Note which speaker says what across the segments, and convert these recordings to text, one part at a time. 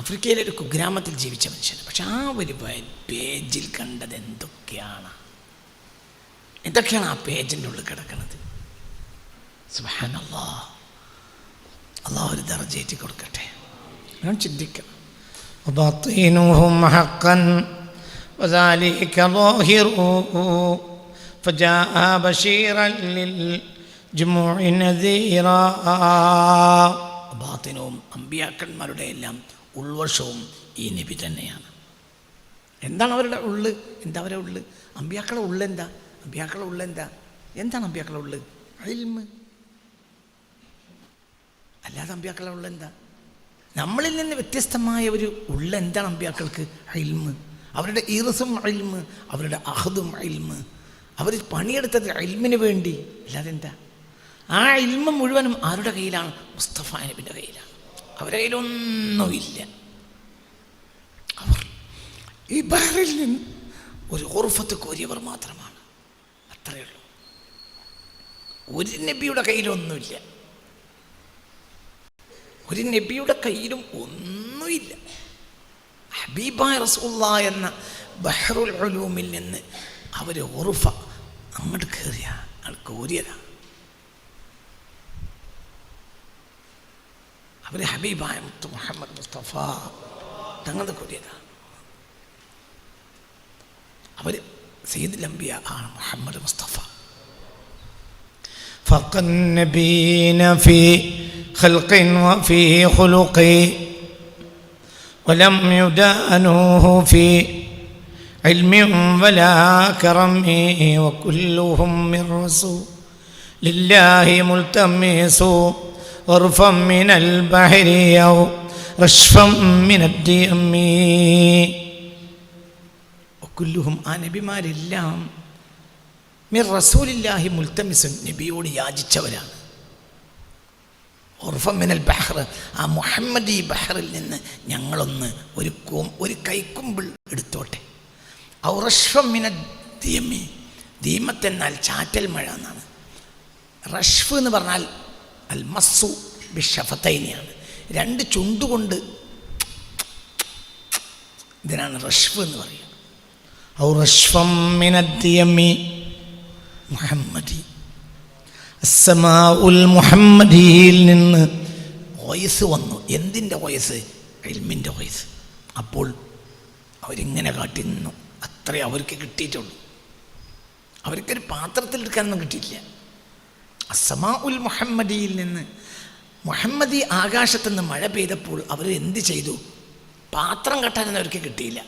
Speaker 1: ആഫ്രിക്കയിലെ ഒരു കുഗ്രാമത്തിൽ ജീവിച്ച മനുഷ്യൻ. പക്ഷെ ആ ഒരു പേജിൽ കണ്ടത് എന്തൊക്കെയാണ് ആ പേജിൻ്റെ ഉള്ളിൽ കിടക്കുന്നത്. സുബ്ഹാനല്ലാഹ്, അള്ളാഹു ഒരു ദർജയേറ്റി കൊടുക്കട്ടെ. ഞാൻ ചിന്തിക്കണം.
Speaker 2: وباطنهم حقا وذلك ظاهره فجاء بشيرا للجموع نذيرا.
Speaker 1: ബാത്തിനവും അമ്പിയാക്കന്മാരുടെ എല്ലാം ഉൾവശവും ഈ നബി തന്നെയാണ്. എന്താണ് അവരുടെ ഉള്ള്? എന്താ അവരുടെ ഉള്ള്? അമ്പിയാക്കളുടെ ഉള്ളെന്താ? അമ്പിയാക്കളുടെ ഉള്ളെന്താ? എന്താണ് അമ്പിയാക്കളുടെ ഉള്ള്? ഇൽമ്. അല്ലാതെ അമ്പിയാക്കളുടെ ഉള്ളെന്താ? നമ്മളിൽ നിന്ന് വ്യത്യസ്തമായ ഒരു ഉള്ള എന്താണ് അമ്പിയാക്കൾക്ക്? ഇൽമ്. അവരുടെ ഇർസും ഇൽമ്, അവരുടെ അഹദും ഇൽമ്. അവർ പണിയെടുത്തത് ഇൽമിന് വേണ്ടി. അല്ലാതെ എന്താ? ആ ഇൽമ മുഴുവനും ആരുടെ കയ്യിലാണ്? മുസ്തഫ നബിൻ്റെ കയ്യിലാണ്. അവരുടെ കയ്യിലൊന്നുമില്ല. അവർ ഈ ബഹറിൽ നിന്ന് ഒരു ഉർഫത്ത് കോരിയവർ മാത്രമാണ്. അത്രയേ ഉള്ളൂ. ഒരു നബിയുടെ കയ്യിലൊന്നുമില്ല. ഒരു നബിയുടെ കയ്യിലും ഒന്നുമില്ല. ഹബീബായ റസൂലുള്ളാഹി എന്ന ബഹറുൽ ഉലൂമിൽ നിന്ന് അവർ ഉർഫ അങ്ങോട്ട് കയറിയ ആൾ കോരിയതാണ്. അവർ ഹബീബായ മുത്ത് മുഹമ്മദ് മുസ്തഫ തങ്ങളുടെ കോരിയതാണ്. അവർ സയ്യിദുൽ അംബിയ ആണ് മുഹമ്മദ് മുസ്തഫ.
Speaker 2: فقد نبينا في خلق وفي خلق ولم يدانوه في علم ولا كرم وكلهم من رسول لله ملتمس غرفا من البحر أو رشفا من الدم.
Speaker 1: وكلهم ആ നബിമാരെല്ലാം മിർ റസൂലില്ലാഹി മുൽത്തമിസുൻ, നബിയോട് യാചിച്ചവരാണ്. ഉർഫം മിനൽ ബഹർ, ആ മുഹമ്മദി ബഹറിൽ നിന്ന് ഞങ്ങളൊന്ന് ഒരു കൈക്കുമ്പിൾ എടുത്തോട്ടെ. ഔ റഷ്ഫം മിനൽ ദിയമി, ദീമത്തെന്നാൽ ചാറ്റൽ മഴ എന്നാണ്. റഷ്ഫ് എന്ന് പറഞ്ഞാൽ അൽ മസ്സു ബിഷഫത്തൈനിയാണ്. രണ്ട് ചുണ്ടുകൊണ്ട് ഇതിനാണ് റഷ്ഫ് എന്ന് പറയുക.
Speaker 2: ഔ റഷ്ഫം മിനൽ ദിയമി
Speaker 1: മുഹമ്മദി.
Speaker 2: അസ്സമാഉൽ മുഹമ്മദിയിൽ നിന്ന്
Speaker 1: വോയിസ് വന്നു. എന്തിൻ്റെ വോയിസ്? ഇൽമിൻ്റെ വോയിസ്. അപ്പോൾ അവരിങ്ങനെ കാട്ടി നിന്നു. അത്രേ അവർക്ക് കിട്ടിയിട്ടുള്ളൂ. അവർക്കൊരു പാത്രത്തിലെടുക്കാനൊന്നും കിട്ടിയില്ല. അസ്സമാഉൽ മുഹമ്മദിയിൽ നിന്ന്, മുഹമ്മദി ആകാശത്തു നിന്ന് മഴ പെയ്തപ്പോൾ അവർ എന്ത് ചെയ്തു? പാത്രം കെട്ടാനൊന്നും അവർക്ക് കിട്ടിയില്ല.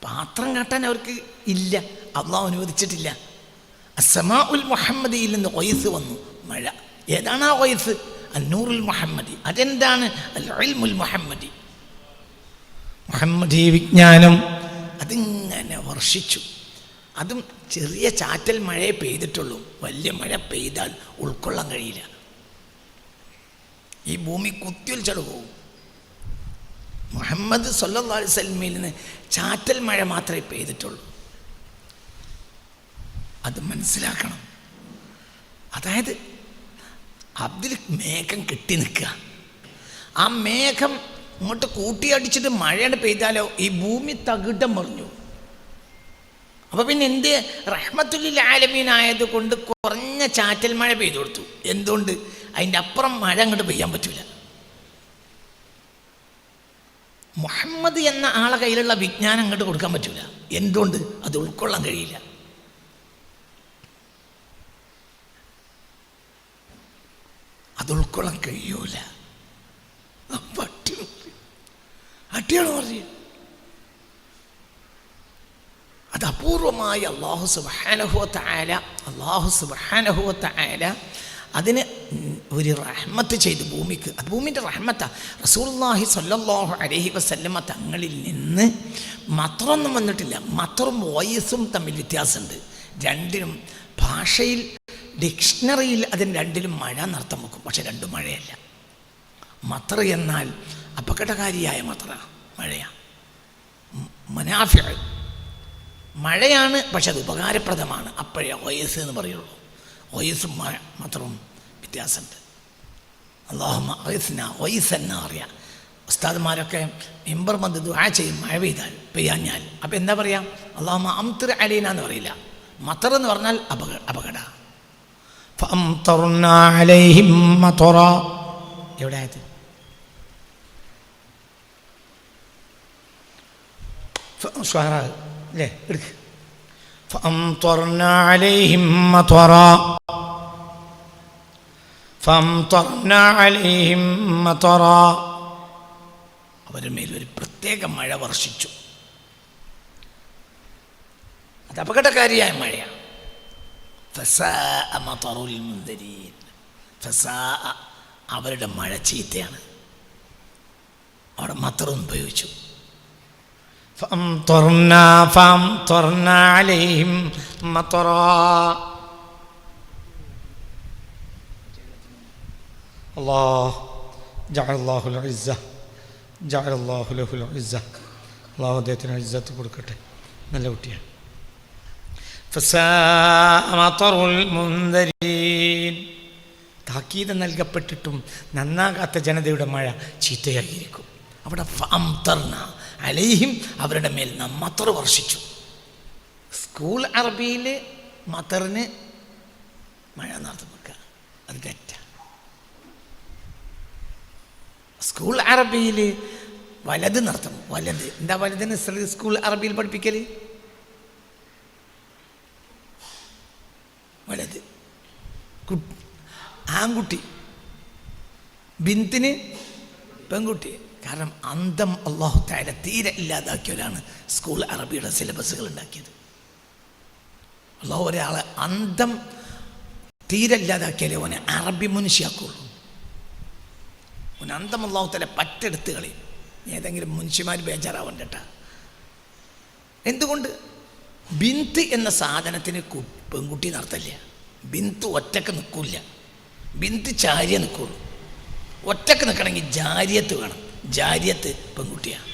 Speaker 1: പാത്രം കെട്ടാൻ അവർക്ക് ഇല്ല, അള്ളാഹു അനുവദിച്ചിട്ടില്ല. അസ്സമാഉൽ മുഹമ്മദിയിൽ നിന്ന് വോയിസ് വന്നു, മഴ. ഏതാണ് ആ വോയിസ്? അന്നൂറുൽ മുഹമ്മദി. അതെന്താണ്? അൽ ഇൽമുൽ മുഹമ്മദി,
Speaker 2: മുഹമ്മദി വിജ്ഞാനം.
Speaker 1: അതിങ്ങനെ വർഷിച്ചു. അതും ചെറിയ ചാറ്റൽ മഴയെ പെയ്തിട്ടുള്ളൂ. വലിയ മഴ പെയ്താൽ ഉൾക്കൊള്ളാൻ കഴിയില്ല. ഈ ഭൂമി കുത്തിയൊലിച്ചട് പോകും. മുഹമ്മദ് സല്ലല്ലാഹു അലൈഹി വസല്ലമയിൽ നിന്ന് ചാറ്റൽ മഴ മാത്രമേ പെയ്തിട്ടുള്ളൂ. അത് മനസ്സിലാക്കണം. അതായത് അതിൽ മേഘം കെട്ടി നിൽക്കുക. ആ മേഘം ഇങ്ങോട്ട് കൂട്ടിയടിച്ചിട്ട് മഴയാണ് പെയ്താലോ ഈ ഭൂമി തകിടം മറിഞ്ഞു. അപ്പോൾ പിന്നെ എന്ത്? റഹ്മത്തുൽ ആലമീൻ ആയതുകൊണ്ട് കുറഞ്ഞ ചാറ്റൽ മഴ പെയ്തു കൊടുത്തു. എന്തുകൊണ്ട്? അതിൻ്റെ അപ്പുറം മഴ അങ്ങോട്ട് പെയ്യാൻ പറ്റില്ല. മുഹമ്മദ് എന്ന ആളെ കയ്യിലുള്ള വിജ്ഞാനം അങ്ങോട്ട് കൊടുക്കാൻ പറ്റില്ല. എന്തുകൊണ്ട്? അത് ഉൾക്കൊള്ളാൻ കഴിയില്ല. അത് ഉൾക്കൊള്ളാൻ കഴിയൂല. അട്ടിയാണ് പറയുക. അത് അപൂർവമായി അല്ലാഹു സുബ്ഹാനഹു വ തആല അതിന് ഒരു റഹ്മത്ത് ചെയ്തു ഭൂമിക്ക്. അത് ഭൂമിൻ്റെ റഹ്മത്താണ്. റസൂലുള്ളാഹി സ്വല്ലല്ലാഹു അലൈഹി വസല്ലമ തങ്ങളിൽ നിന്ന് മത്തറൊന്നും വന്നിട്ടില്ല. മത്തറും വോയിസും തമ്മിൽ വ്യത്യാസമുണ്ട്. രണ്ടിനും ഭാഷയിൽ ഡിക്ഷണറിയിൽ അതിന് രണ്ടിലും മഴ എന്നർത്ഥം വെക്കും. പക്ഷെ രണ്ടും മഴയല്ല. മത്തർ എന്നാൽ അപകടകാരിയായ മത്തറ, മഴയാണ്. മനാഫിഅ മഴയാണ്, പക്ഷെ അത് ഉപകാരപ്രദമാണ്. അപ്പോഴേ വോയിസ് എന്ന് പറയുള്ളൂ. വോയിസും മത്തറും വ്യത്യാസമുണ്ട്. അല്ലാഹുമ്മ അഗ്സിനാ വോയിസ് എന്നാ അറിയാം. ഉസ്താദ്മാരൊക്കെ മിമ്പർ വന്ന് ദുആ ചെയ്യും മഴ പെയ്യാഞ്ഞാൽ. അപ്പം എന്താ പറയുക? അല്ലാഹുമ്മ അംതിർ അലൈന എന്ന് പറയില്ല. മത്തർ എന്ന് പറഞ്ഞാൽ അപകട.
Speaker 2: ഫഅംതർനാ അലൈഹിം മതറ.
Speaker 1: എവിടെ ആയത്?
Speaker 2: അല്ലേ? എടുക്ക്. فأمطرنا عليهم مطرا فأمطرنا عليهم مطرا.
Speaker 1: അവരുടെ മേൽ ഒരു പ്രത്യേക മഴ വർഷിച്ചു. അത് അപകടകാരിയായ മഴയാണ്. ഫസാഅ മതറുൽ മുൻദരീൻ. ഫസാഅ അവരുടെ മഴ ചീത്തയാണ്. അവിടെ മത്തറൊന്നും ഉപയോഗിച്ചു.
Speaker 2: فأمطرنا عليهم مطرا. الله جعل الله العزة جعل الله له العزة. അള്ളാഹു അദ്ദേഹത്തിന് ഇസ്സത്ത് കൊടുക്കട്ടെ. നല്ല കുട്ടിയാണ്. فساء مطر المنذرين. താക്കീത് നൽകപ്പെട്ടിട്ടും നന്നാകാത്ത ജനതയുടെ മഴ ചീത്തയായിരിക്കും. അവിടെ ഫഅംതർന അലൈഹിം അവരുടെ മേൽ നാം മത്തർ വർഷിച്ചു. സ്കൂൾ അറബിയിൽ മത്തറിന് മഴ നടത്തി വെക്കുക, അത് തെറ്റ. സ്കൂൾ അറബിയിൽ വലത് നടത്തും. വലത് എന്താ? വലതിന് സ്കൂൾ അറബിയിൽ പഠിപ്പിക്കൽ വലത്. ആൺകുട്ടി, ബിന്തിന് പെൺകുട്ടി. കാരണം അന്തം അല്ലാഹു തആല തീരെ ഇല്ലാതാക്കിയവരാണ് സ്കൂൾ അറബിയുടെ സിലബസുകൾ ഉണ്ടാക്കിയത്. അല്ലാഹു ഒരാളെ അന്തം തീരെ ഇല്ലാതാക്കിയാലേ ഓനെ അറബി മുൻഷിയാക്കുള്ളൂ. ഓന് അന്തം അല്ലാഹു തആല പറ്റെടുത്ത് കളി. ഏതെങ്കിലും മുൻഷിമാർ ബേജാറാവണ്ട കേട്ടാ. എന്തുകൊണ്ട്? ബിന്ത് എന്ന സാധനത്തിന് പെൺകുട്ടി നടത്തല്ല. ബിന്ത് ഒറ്റക്ക് നിൽക്കില്ല. ബിന്ത് ചാരിയ നിൽക്കുള്ളൂ. ഒറ്റക്ക് നിൽക്കണമെങ്കിൽ ജാരിയത്ത് വേണം. ജാരിയത്ത് പെൺകുട്ടിയാണ്.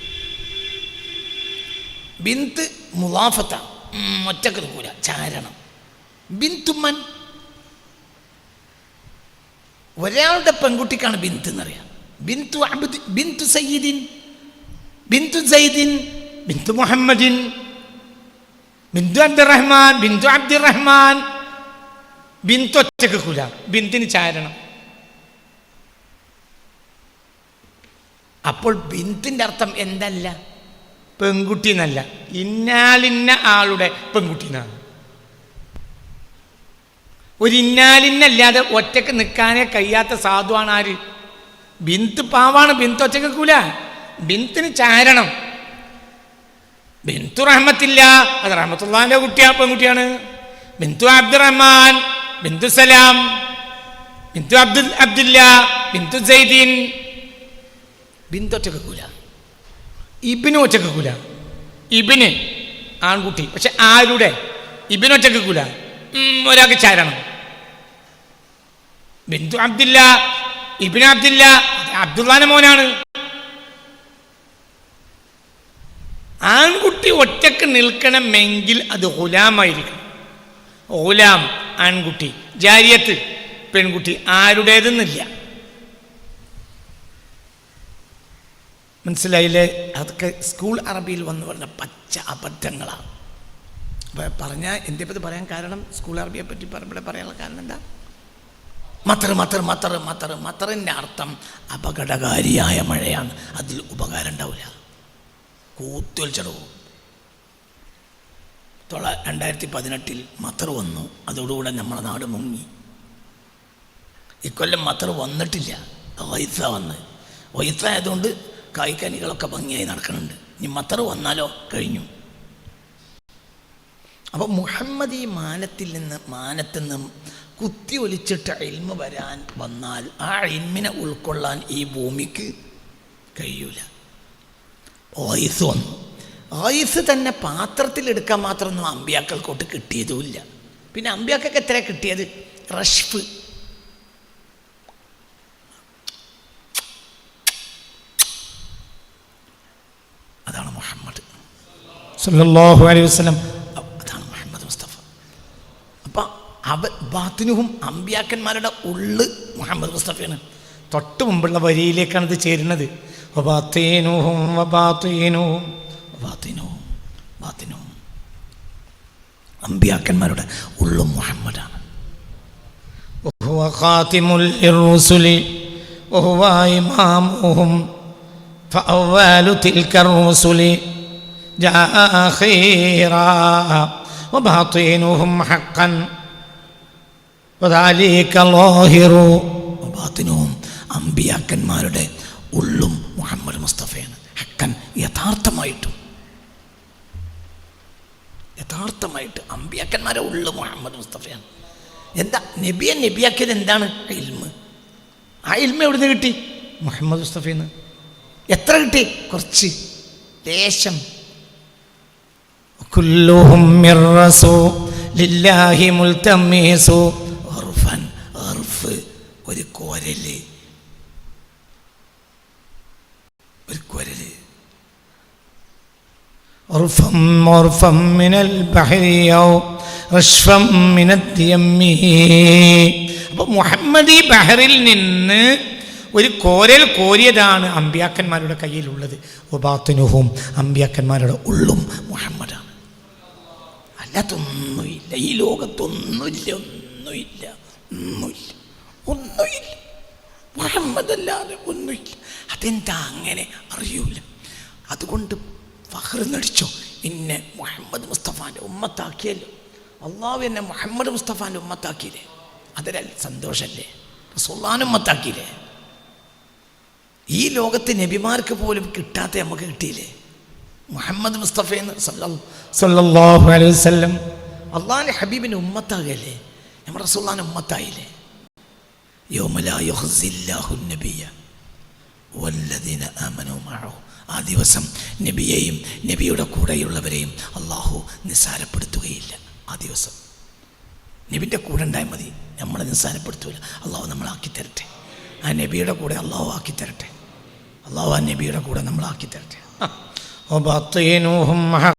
Speaker 2: ബിന്ത് മുലാഫത്ത, ഒറ്റക്ക് നിൽക്കൂല, ചാരണം. ബിന്തുമ്മൻ ഒരാളുടെ പെൺകുട്ടിക്കാണ് ബിന്ത് എന്നറിയാം. ബിന്തു അബ്ദ്, ബിന്തു സയ്യിദിൻ, ബിന്തു സൈദിൻ, ബിന്തു മുഹമ്മദിൻ, ബിന്തു അബ്ദുറഹ്മാൻ, ബിന്തു അബ്ദുറഹ്മാൻ. ബിന്തു ഒറ്റക്ക് കൂല, ബിന്തിന് ചാരണം. അപ്പോൾ ബിന്തിൻ്റെ അർത്ഥം എന്തല്ല? പെൺകുട്ടി എന്നല്ല, ഇന്നാലിന്ന ആളുടെ പെൺകുട്ടി എന്നാണ്. ഒരു ഇന്നാലിന്നല്ലാതെ ഒറ്റക്ക് നിൽക്കാനേ കഴിയാത്ത സാധുവാണ് ആര്? ബിന്ത് പാവാണ്. ബിന്ത് ഒറ്റക്ക് കൂല, ബിന്തിന് ചാരണം. ബിന്തു റഹ്മത്തില്ല, അത് റഹ്മത്തുള്ളാഹിന്റെ കുട്ടിയാ, പെൺകുട്ടിയാണ്. ബിന്തു അബ്ദുറഹ്മാൻ, ബിന്തു സലാം, ബിന്തു അബ്ദുല്ല, ബിന്തു സൈദീൻ. ബിന്ത് ഒറ്റക്കൂല, ഇബിന് ഒറ്റക്കൂല. ഇബിന് ആൺകുട്ടി, പക്ഷെ ആരുടെ? ഇബിന് ഒറ്റക്കൂല, ഒരാൾക്ക് ചാരണം. ബിന്തു അബ്ദില്ല, ഇബിന് അബ്ദില്ല, അബ്ദുള്ളാന്റെ മോനാണ്. ആൺകുട്ടി ഒറ്റക്ക് നിൽക്കണമെങ്കിൽ അത് ഗുലാമായിരിക്കണം. ഗുലാം ആൺകുട്ടി, ജാരിയത്ത് പെൺകുട്ടി, ആരുടേതെന്നില്ല. മനസ്സിലായില്ലേ? അതൊക്കെ സ്കൂൾ അറബിയിൽ വന്ന് പറഞ്ഞ പച്ച അബദ്ധങ്ങളാണ്. അപ്പോൾ പറഞ്ഞാൽ എൻ്റെ പറ്റി പറയാൻ കാരണം, സ്കൂൾ അറബിയെ പറ്റി പറയാനുള്ള കാരണം എന്താ? മത്തറിൻ്റെ അർത്ഥം അപകടകാരിയായ മഴയാണ്. അതിൽ ഉപകാരം ഉണ്ടാവില്ല, കൂത്തൊലിച്ചടവും. 2018 മത്തർ വന്നു, അതോടുകൂടെ നമ്മുടെ നാട് മുങ്ങി. ഇക്കൊല്ലം മത്തർ വന്നിട്ടില്ല, വൈസ വന്ന്. വൈസ ആയതുകൊണ്ട് കായ്ക്കനികളൊക്കെ ഭംഗിയായി നടക്കുന്നുണ്ട്. ഇനി മത്തർ വന്നാലോ കഴിഞ്ഞു. അപ്പോൾ മുഹമ്മദ് ഈ മാനത്ത് നിന്ന് കുത്തി ഒലിച്ചിട്ട് ഇൽമ വരാൻ വന്നാൽ ആ ഇൽമിനെ ഉൾക്കൊള്ളാൻ ഈ ഭൂമിക്ക് കഴിയൂല. ഓയിസ് വന്നു. ഓയിസ് തന്നെ പാത്രത്തിലെടുക്കാൻ മാത്രമൊന്നും അമ്പിയാക്കൾക്കോട്ട് കിട്ടിയതുമില്ല. പിന്നെ അമ്പിയാക്കൾക്ക് എത്ര കിട്ടിയത്? റഷ്ഫ്. അതാണ് മുഹമ്മദ് സല്ലല്ലാഹു അലൈഹി വസല്ലം. അതാണ് മുഹമ്മദ് മുസ്തഫ. അപ്പം ബാത്തിനുഹും അമ്പിയാക്കന്മാരുടെ ഉള്ള് മുഹമ്മദ് മുസ്തഫയാണ്. തൊട്ട് മുമ്പുള്ള വരിയിലേക്കാണ് ഇത് ചേരുന്നത്. വബാത്തീനുഹും വബാത്തീനുഹും അമ്പിയാക്കന്മാരുടെ ഉള്ളും മുഹമ്മദാണ്. വഹുവ ഖാതിമുൽ ലിർറുസുലി വഹുവ ഇമാമുഹും ഫഅവ്വലു തിൽക്കർ റുസുലി ജാഅ ഖൈറാ വബാത്തീനുഹും ഹഖ്ഖൻ വദാലിക ളാഹിറു. വബാത്തിനുഹും അമ്പിയാക്കന്മാരുടെ ഉള്ളും മുഹമ്മദ് മുസ്തഫയാണ്. ഹഖ്ഖൻ യഥാർത്ഥമായിട്ട് അമ്പിയാക്കന്മാരെ ഉള്ളു മുഹമ്മദ് മുസ്തഫയാണ്. എന്താ നബിയാക്കിയത്? എന്താണ്? ഇൽമ്. ആ ഇൽമ എവിടുന്ന് കിട്ടി? മുഹമ്മദ് മുസ്തഫയിൽ നിന്ന്. എത്ര കിട്ടി? കുറച്ച്, ലേശം. കുല്ലുഹും മിർ റസൂലില്ലാഹി മുൽതമിസു ഉർഫൻ. ഉർഫ് ഒരു കോരല്, ഉർഫം മിനൽ ബഹരിയോ റഷ്ഫം മിനൽ യമ്മി. അപ്പോൾ മുഹമ്മദ് ഈ ബഹറിൽ നിന്ന് ഒരു കോരൽ കോരിയതാണ് അമ്പിയാക്കന്മാരുടെ കയ്യിലുള്ളത്. വബാത്തിനുഹും അമ്പിയാക്കന്മാരുടെ ഉള്ളും മുഹമ്മദാണ്. അല്ലാത്തൊന്നുമില്ല ഈ ലോകത്തൊന്നുമില്ല. മുഹമ്മദ് അല്ലാതെ ഒന്നുമില്ല. അതെന്താ അങ്ങനെ? അറിയൂല. അതുകൊണ്ട് ഫഖ്ർ നടിച്ചോ, എന്നെ മുഹമ്മദ് മുസ്തഫാൻ്റെ ഉമ്മത്താക്കിയല്ലോ. അള്ളാഹു എന്നെ മുഹമ്മദ് മുസ്തഫാൻ്റെ ഉമ്മത്താക്കിയില്ലേ, അതൊരു സന്തോഷമല്ലേ? റസൂലുള്ളാഹിനെ ഉമ്മത്താക്കിയില്ലേ? ഈ ലോകത്ത് നബിമാർക്ക് പോലും കിട്ടാത്ത നമുക്ക് കിട്ടിയില്ലേ മുഹമ്മദ് മുസ്തഫയെന്ന് സല്ലല്ലാഹു അലൈഹി വസല്ലം. അള്ളാഹിൻ്റെ ഹബീബിൻ്റെ ഉമ്മത്താകല്ലേ, നമ്മുടെ റസൂലുള്ളാഹിൻ്റെ ഉമ്മത്തായില്ലേ? യൗമ ലാ യുഖ്സില്ലാഹു നബിയ്യ വല്ലദീന ആമനൂ മഅഹു. ആ ദിവസം നബിയെയും നബിയുടെ കൂടെയുള്ളവരെയും അള്ളാഹു നിസ്സാരപ്പെടുത്തുകയില്ല. ആ ദിവസം നബിൻ്റെ കൂടെ ഉണ്ടായാൽ മതി, നമ്മളെ നിസ്സാരപ്പെടുത്തൂല. അള്ളാഹു നമ്മളാക്കി തരട്ടെ. ആ നബിയുടെ കൂടെ അള്ളാഹു ആക്കി തരട്ടെ. അള്ളാഹു ആ നബിയുടെ കൂടെ നമ്മളാക്കി തരട്ടെ.